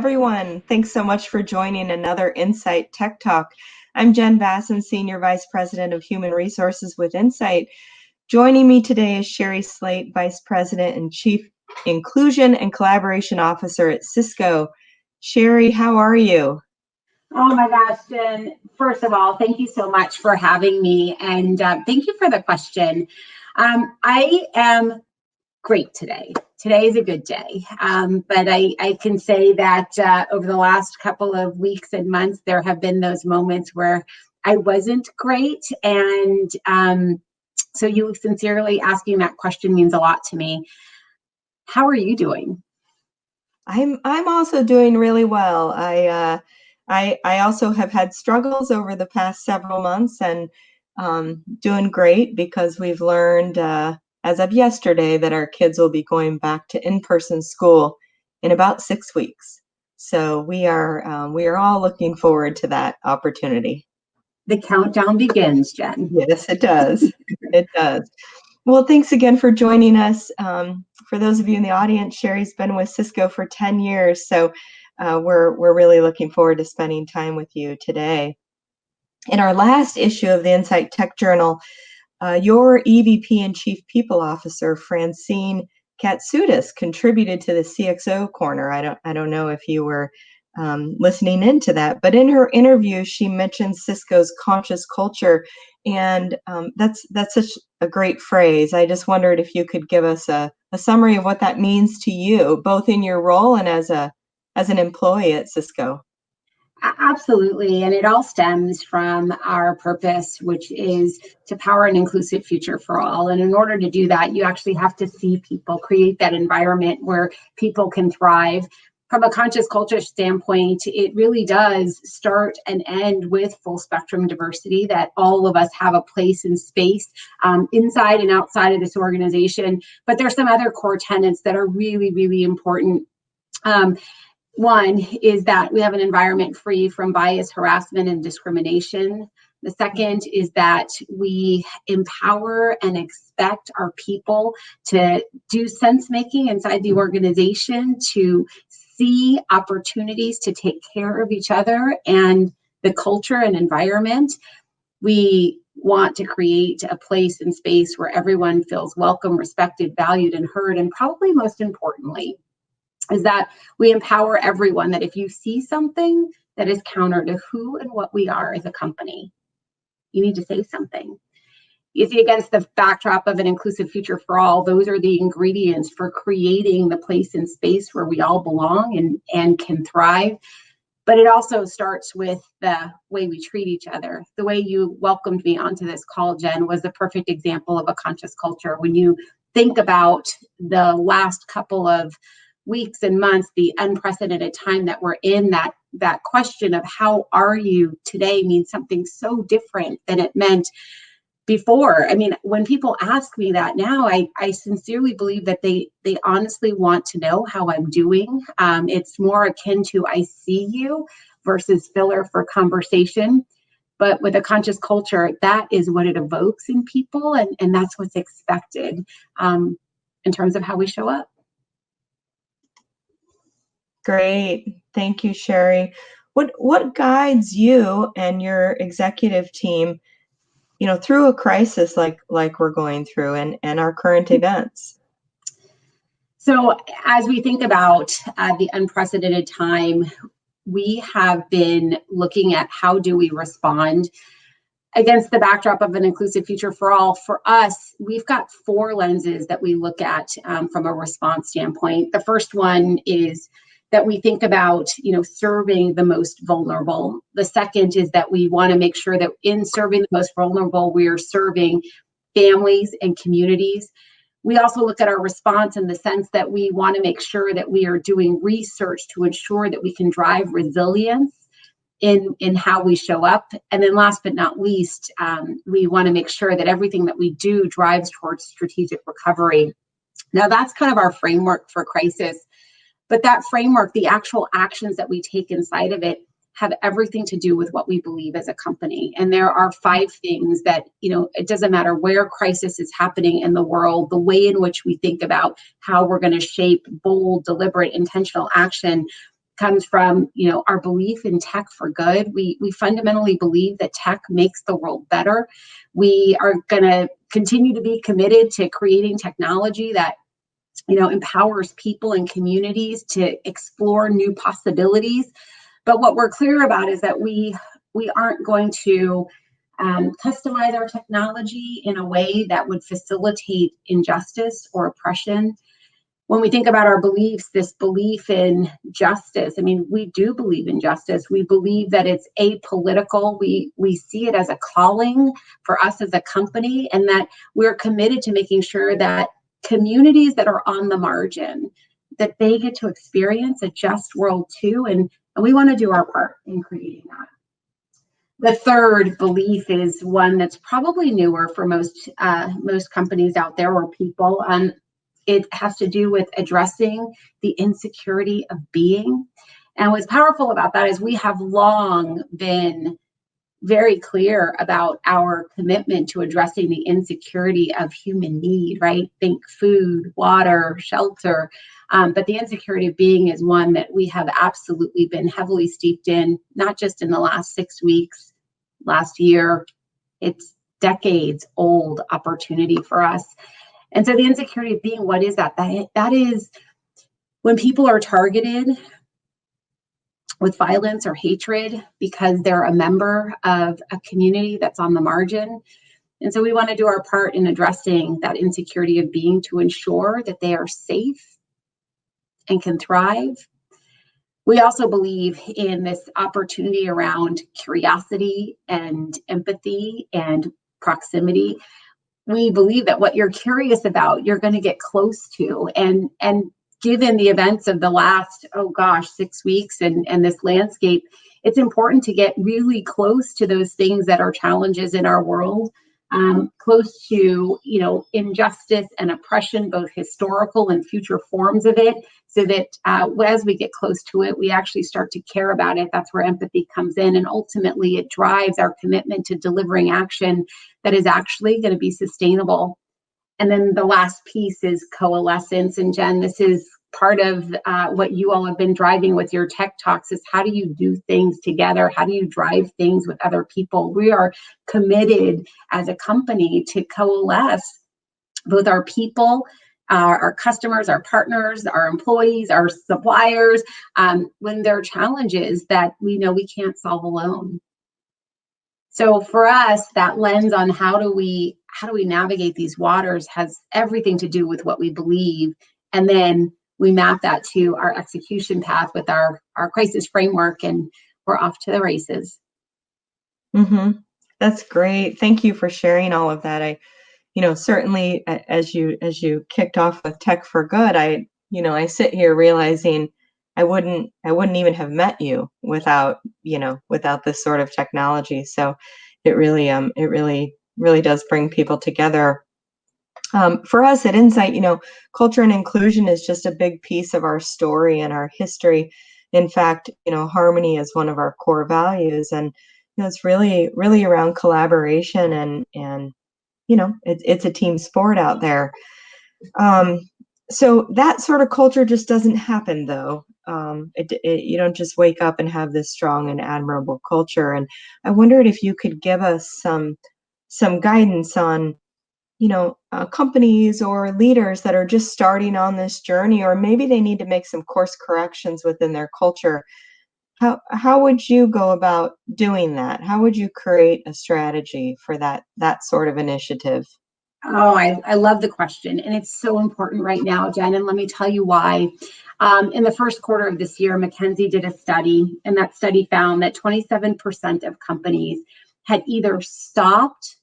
everyone. Thanks so much for joining another Insight Tech Talk. I'm Jen Vasin, Senior Vice President of Human Resources with Insight. Joining me today is Shari Slate, Vice President and Chief Inclusion and Collaboration Officer at Cisco. Shari, how are you? Oh my gosh, Jen. First of all, thank you so much for having me, and thank you for the question. I am great today. Today is a good day, but I can say that over the last couple of weeks and months, there have been those moments where I wasn't great, and so you sincerely asking that question means a lot to me. How are you doing? I'm also doing really well. I also have had struggles over the past several months, and doing great because we've learned as of yesterday that our kids will be going back to in-person school in about 6 weeks. So we are all looking forward to that opportunity. The countdown begins, Jen. Yes, it does. It does. Well, thanks again for joining us. For those of you in the audience, Shari's been with Cisco for 10 years, so we're really looking forward to spending time with you today. In our last issue of the Insight Tech Journal, your EVP and Chief People Officer, Francine Katsoudas, contributed to the CXO Corner. I don't know if you were listening into that, but in her interview, she mentioned Cisco's conscious culture, and that's such a great phrase. I just wondered if you could give us a summary of what that means to you, both in your role and as an employee at Cisco. Absolutely. And it all stems from our purpose, which is to power an inclusive future for all. And in order to do that, you actually have to see people, create that environment where people can thrive. From a conscious culture standpoint, it really does start and end with full spectrum diversity, that all of us have a place and space inside and outside of this organization. But there's some other core tenets that are really, really important. One is that we have an environment free from bias, harassment, and discrimination. The second is that we empower and expect our people to do sense making inside the organization, to see opportunities to take care of each other and the culture and environment. We want to create a place and space where everyone feels welcome, respected, valued, and heard. And probably most importantly, is that we empower everyone, that if you see something that is counter to who and what we are as a company, you need to say something. You see, against the backdrop of an inclusive future for all, those are the ingredients for creating the place and space where we all belong and can thrive. But it also starts with the way we treat each other. The way you welcomed me onto this call, Jen, was the perfect example of a conscious culture. When you think about the last couple of weeks and months, the unprecedented time that we're in, that question of how are you today means something so different than it meant before. I mean, when people ask me that now, I sincerely believe that they honestly want to know how I'm doing. It's more akin to I see you versus filler for conversation. But with a conscious culture, that is what it evokes in people, and that's what's expected in terms of how we show up. Great. Thank you, Shari. What guides you and your executive team, through a crisis like we're going through and our current events? So as we think about the unprecedented time, we have been looking at how do we respond against the backdrop of an inclusive future for all. For us, we've got 4 lenses that we look at from a response standpoint. The first one is that we think about, serving the most vulnerable. The second is that we want to make sure that in serving the most vulnerable, we are serving families and communities. We also look at our response in the sense that we want to make sure that we are doing research to ensure that we can drive resilience in how we show up. And then last but not least, we want to make sure that everything that we do drives towards strategic recovery. Now, that's kind of our framework for crisis. But that framework, the actual actions that we take inside of it, have everything to do with what we believe as a company. And there are 5 things that, it doesn't matter where crisis is happening in the world, the way in which we think about how we're going to shape bold, deliberate, intentional action comes from, our belief in tech for good. We fundamentally believe that tech makes the world better. We are going to continue to be committed to creating technology that empowers people and communities to explore new possibilities. But what we're clear about is that we aren't going to customize our technology in a way that would facilitate injustice or oppression. When we think about our beliefs, this belief in justice, we do believe in justice. We believe that it's apolitical. We see it as a calling for us as a company, and that we're committed to making sure that communities that are on the margin, that they get to experience a just world too, and we want to do our part in creating that. The third belief is one that's probably newer for most companies out there or people. It has to do with addressing the insecurity of being. And what's powerful about that is we have long been very clear about our commitment to addressing the insecurity of human need, right? Think food, water, shelter. But the insecurity of being is one that we have absolutely been heavily steeped in, not just in the last 6 weeks, last year. It's decades old opportunity for us. And so the insecurity of being, what is that? That is when people are targeted with violence or hatred because they're a member of a community that's on the margin. And so we want to do our part in addressing that insecurity of being to ensure that they are safe and can thrive. We also believe in this opportunity around curiosity and empathy and proximity. We believe that what you're curious about, you're going to get close to. And given the events of the last, 6 weeks and this landscape, it's important to get really close to those things that are challenges in our world, close to, injustice and oppression, both historical and future forms of it, so that as we get close to it, we actually start to care about it. That's where empathy comes in. And ultimately, it drives our commitment to delivering action that is actually going to be sustainable. And then the last piece is coalescence. And Jen, this is part of what you all have been driving with your tech talks, is how do you do things together? How do you drive things with other people? We are committed as a company to coalesce both our people, our customers, our partners, our employees, our suppliers, when there are challenges that we know we can't solve alone. So for us, that lens on how do we navigate these waters has everything to do with what we believe. And then we map that to our execution path with our crisis framework, and we're off to the races. Mm-hmm. That's great. Thank you for sharing all of that. I certainly, as you kicked off with Tech for Good, I sit here realizing I wouldn't even have met you without this sort of technology. So it really does bring people together. For us at Insight, culture and inclusion is just a big piece of our story and our history. In fact, harmony is one of our core values, and it's really around collaboration and it's a team sport out there. So that sort of culture just doesn't happen, though. You don't just wake up and have this strong and admirable culture. And I wondered if you could give us some guidance on, companies or leaders that are just starting on this journey, or maybe they need to make some course corrections within their culture. How would you go about doing that? How would you create a strategy for that sort of initiative? Oh, I love the question. And it's so important right now, Jen. And let me tell you why. In the first quarter of this year, McKinsey did a study, and that study found that 27% of companies had either stopped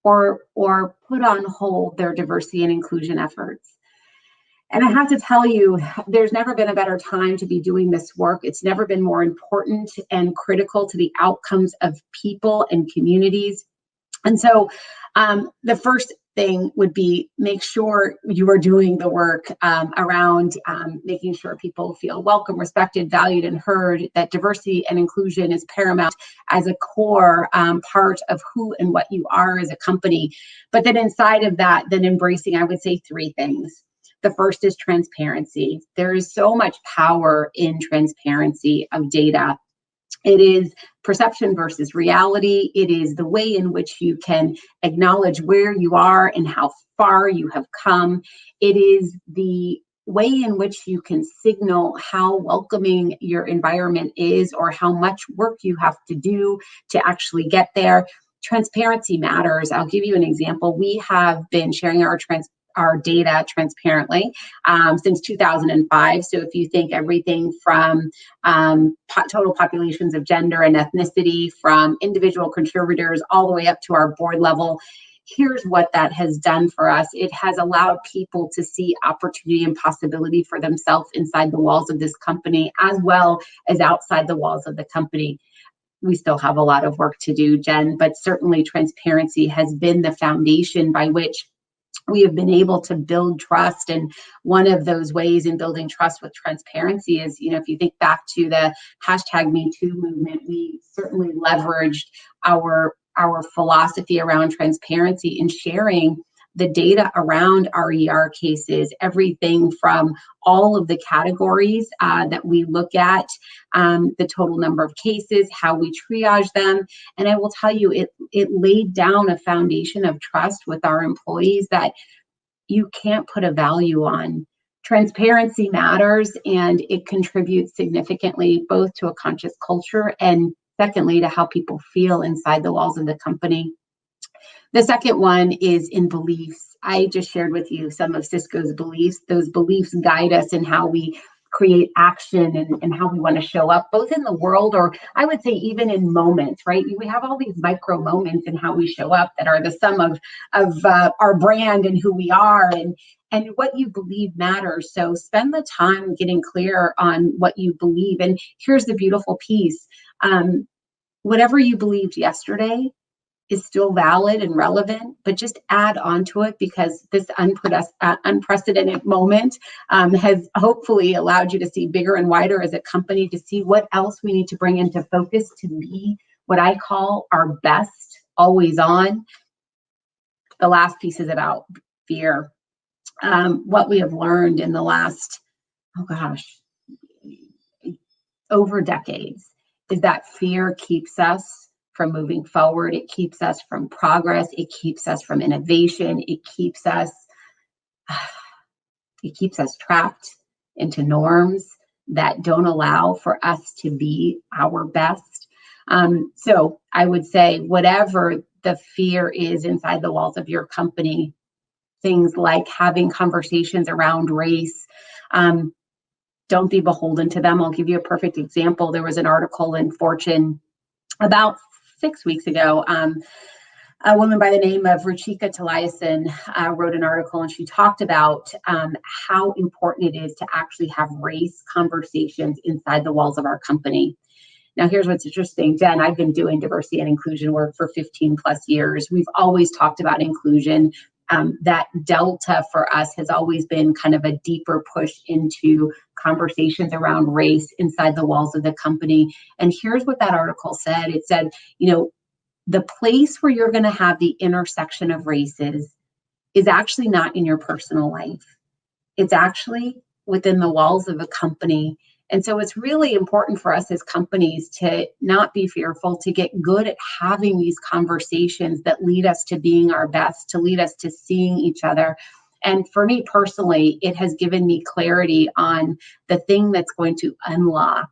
or put on hold their diversity and inclusion efforts. And I have to tell you, there's never been a better time to be doing this work. It's never been more important and critical to the outcomes of people and communities. And so the first thing would be make sure you are doing the work around making sure people feel welcome, respected, valued, and heard, that diversity and inclusion is paramount as a core part of who and what you are as a company. But then inside of that, then embracing, I would say, 3 things. The first is transparency. There is so much power in transparency of data. It is perception versus reality. It is the way in which you can acknowledge where you are and how far you have come. It is the way in which you can signal how welcoming your environment is or how much work you have to do to actually get there. Transparency matters. I'll give you an example. We have been sharing our data transparently since 2005. So if you think everything from total populations of gender and ethnicity, from individual contributors all the way up to our board level, here's what that has done for us. It has allowed people to see opportunity and possibility for themselves inside the walls of this company, as well as outside the walls of the company. We still have a lot of work to do, Jen, but certainly transparency has been the foundation by which we have been able to build trust. And one of those ways in building trust with transparency is, if you think back to the #MeToo movement, we certainly leveraged our philosophy around transparency in sharing the data around our ER cases, everything from all of the categories that we look at, the total number of cases, how we triage them. And I will tell you, it laid down a foundation of trust with our employees that you can't put a value on. Transparency matters, and it contributes significantly both to a conscious culture and secondly to how people feel inside the walls of the company. The second one is in beliefs. I just shared with you some of Cisco's beliefs. Those beliefs guide us in how we create action and how we want to show up, both in the world, or I would say even in moments, right? We have all these micro moments in how we show up that are the sum of our brand and who we are, and what you believe matters. So spend the time getting clear on what you believe. And here's the beautiful piece. Whatever you believed yesterday is still valid and relevant, but just add on to it, because this unprecedented moment has hopefully allowed you to see bigger and wider as a company, to see what else we need to bring into focus to be what I call our best, always on. The last piece is about fear. What we have learned in the last, over decades, is that fear keeps us from moving forward. It keeps us from progress. It keeps us from innovation. It keeps us trapped into norms that don't allow for us to be our best. So I would say, whatever the fear is inside the walls of your company, things like having conversations around race, don't be beholden to them. I'll give you a perfect example. There was an article in Fortune about 6 weeks ago. A woman by the name of Ruchika Taliason wrote an article, and she talked about how important it is to actually have race conversations inside the walls of our company. Now, here's what's interesting. Jen, I've been doing diversity and inclusion work for 15 plus years. We've always talked about inclusion. That delta for us has always been kind of a deeper push into conversations around race inside the walls of the company. And here's what that article said. It said, the place where you're going to have the intersection of races is actually not in your personal life. It's actually within the walls of a company. And so it's really important for us as companies to not be fearful, to get good at having these conversations that lead us to being our best, to lead us to seeing each other. And for me personally, it has given me clarity on the thing that's going to unlock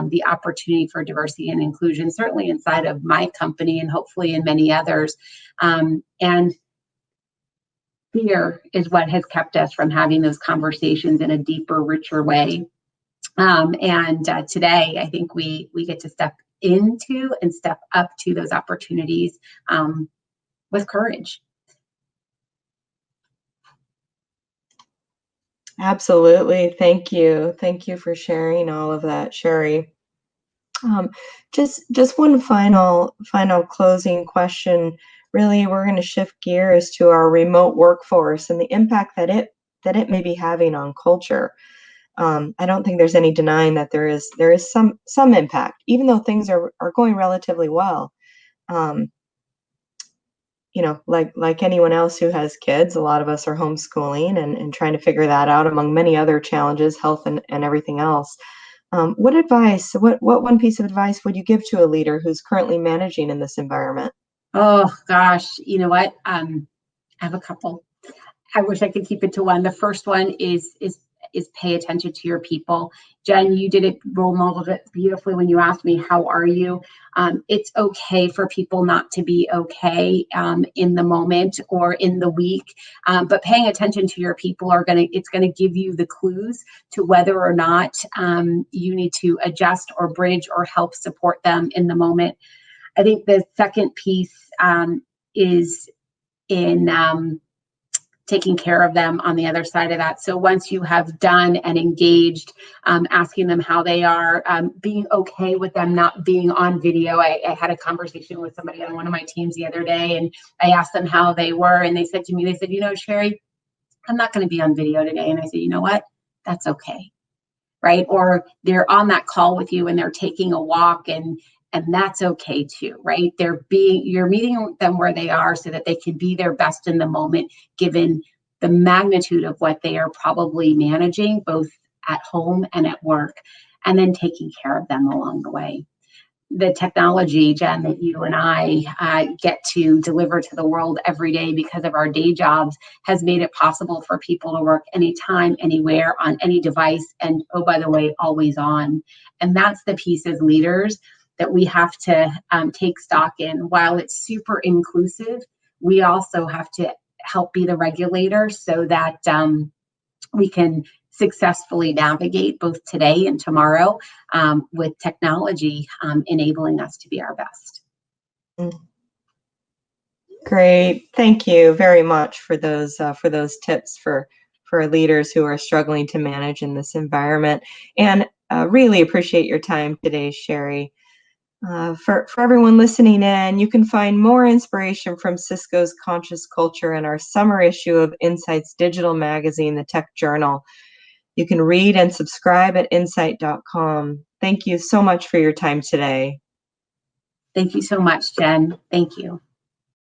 the opportunity for diversity and inclusion, certainly inside of my company and hopefully in many others. And fear is what has kept us from having those conversations in a deeper, richer way. And today, I think we get to step into and step up to those opportunities with courage. Absolutely. Thank you. Thank you for sharing all of that, Shari. Just one final closing question. Really, we're going to shift gears to our remote workforce and the impact that it may be having on culture. I don't think there's any denying that there is some impact, even though things are going relatively well. like anyone else who has kids, a lot of us are homeschooling and trying to figure that out among many other challenges, health and everything else. What one piece of advice would you give to a leader who's currently managing in this environment? Oh gosh, you know what? I have a couple. I wish I could keep it to one. The first one is pay attention to your people. Jen, you did it, role modeled it beautifully when you asked me, how are you? It's okay for people not to be okay in the moment or in the week, but paying attention to your people it's gonna give you the clues to whether or not you need to adjust or bridge or help support them in the moment. I think the second piece is in taking care of them on the other side of that. So once you have done and engaged, asking them how they are, being okay with them not being on video. I had a conversation with somebody on one of my teams the other day, and I asked them how they were, and they said to me, Shari, I'm not going to be on video today. And I said, you know what? That's okay. Right? Or they're on that call with you and they're taking a walk, and that's okay too, right? You're meeting them where they are so that they can be their best in the moment, given the magnitude of what they are probably managing, both at home and at work, and then taking care of them along the way. The technology, Jen, that you and I get to deliver to the world every day because of our day jobs has made it possible for people to work anytime, anywhere, on any device, and oh, by the way, always on. And that's the piece as leaders that we have to take stock in. While it's super inclusive, we also have to help be the regulator so that we can successfully navigate both today and tomorrow with technology enabling us to be our best. Great. Thank you very much for those tips for leaders who are struggling to manage in this environment. And really appreciate your time today, Shari. For everyone listening in, you can find more inspiration from Cisco's Conscious Culture in our summer issue of Insight's digital magazine, the Tech Journal. You can read and subscribe at insight.com. Thank you so much for your time today. Thank you so much, Jen. Thank you.